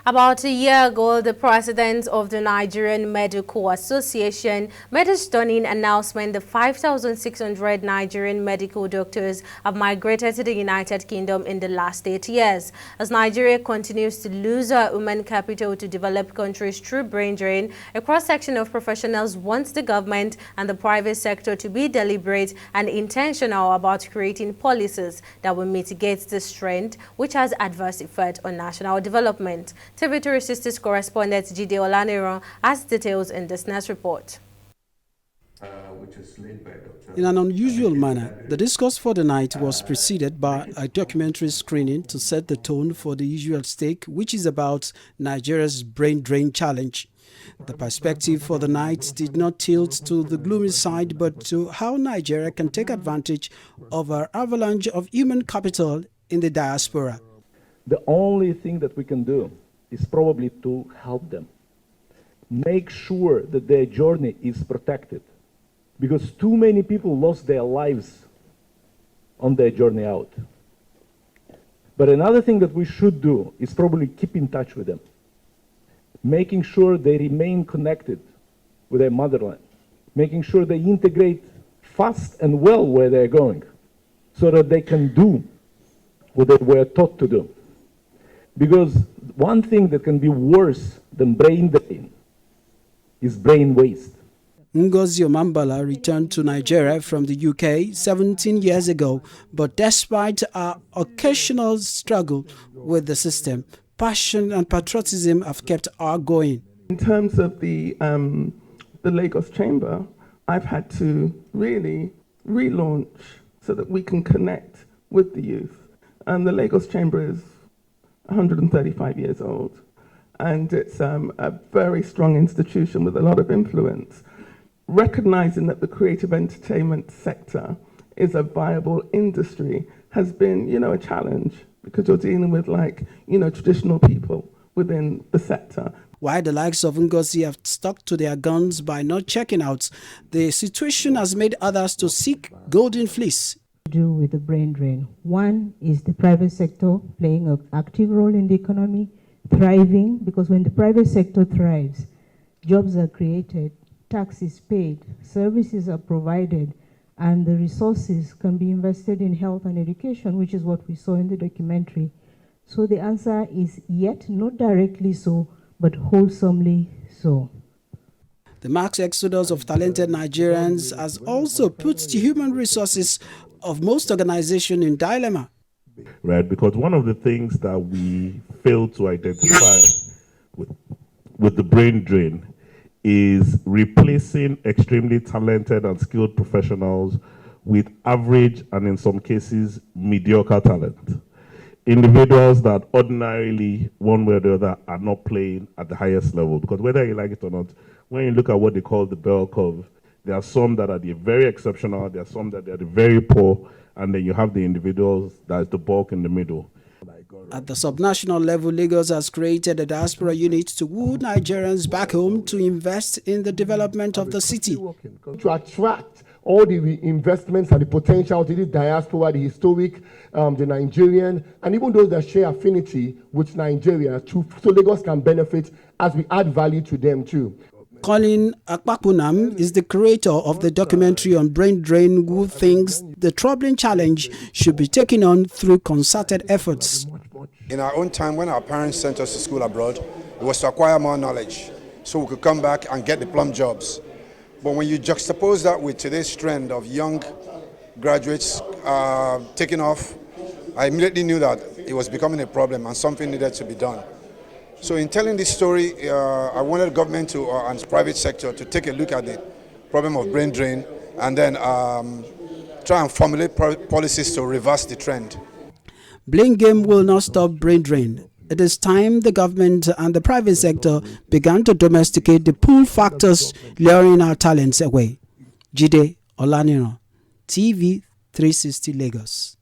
About a year ago, the president of the Nigerian Medical Association made a stunning announcement that 5,600 Nigerian medical doctors have migrated to the United Kingdom in the last 8 years. As Nigeria continues to lose our human capital to developed countries through brain drain, a cross-section of professionals wants the government and the private sector to be deliberate and intentional about creating policies that will mitigate this trend, which has adverse effect on national development. TV3 Sisters correspondent Jide Olaniro has details in this next report. In an unusual manner, the discourse for the night was preceded by a documentary screening to set the tone for the issue at stake, which is about Nigeria's brain drain challenge. The perspective for the night did not tilt to the gloomy side, but to how Nigeria can take advantage of our avalanche of human capital in the diaspora. The only thing that we can do is probably to help them. Make sure that their journey is protected, because too many people lost their lives on their journey out. But another thing that we should do is probably keep in touch with them, making sure they remain connected with their motherland, making sure they integrate fast and well where they're going, so that they can do what they were taught to do. Because one thing that can be worse than brain drain is brain waste. Ngozi Omambala returned to Nigeria from the UK 17 years ago, but despite our occasional struggle with the system, passion and patriotism have kept her going. In terms of the Lagos Chamber, I've had to really relaunch so that we can connect with the youth. And the Lagos Chamber is 135 years old, and it's a very strong institution with a lot of influence. Recognizing that the creative entertainment sector is a viable industry has been, a challenge, because you're dealing with traditional people within the sector. While the likes of Ngozi have stuck to their guns by not checking out, the situation has made others to seek golden fleece. Do with the brain drain. One is the private sector playing an active role in the economy, thriving, because when the private sector thrives, jobs are created, tax is paid, services are provided, and the resources can be invested in health and education, which is what we saw in the documentary. So the answer is yet, not directly so, but wholesomely so. The mass exodus of talented Nigerians has also put the human resources of most organizations in dilemma. Right, because one of the things that we fail to identify with the brain drain is replacing extremely talented and skilled professionals with average and in some cases mediocre talent. Individuals that ordinarily, one way or the other, are not playing at the highest level. Because whether you like it or not, when you look at what they call the bell curve, there are some that are the very exceptional, there are some that are the very poor, and then you have the individuals that's the bulk in the middle. At the subnational level, Lagos has created a diaspora unit to woo Nigerians back home to invest in the development of the city. To attract all the investments and the potential to the diaspora, the historic, the Nigerian, and even those that share affinity with Nigeria, so Lagos can benefit as we add value to them too. Colin Akpakunam is the creator of the documentary on brain drain, who thinks the troubling challenge should be taken on through concerted efforts. In our own time, when our parents sent us to school abroad, it was to acquire more knowledge so we could come back and get the plum jobs. But when you juxtapose that with today's trend of young graduates taking off, I immediately knew that it was becoming a problem and something needed to be done. So in telling this story, I wanted the government to, and the private sector to take a look at the problem of brain drain and then try and formulate policies to reverse the trend. Blame game will not stop brain drain. It is time the government and the private sector began to domesticate the pull factors luring our talents away. Jide Olaniro, TV 360 Lagos.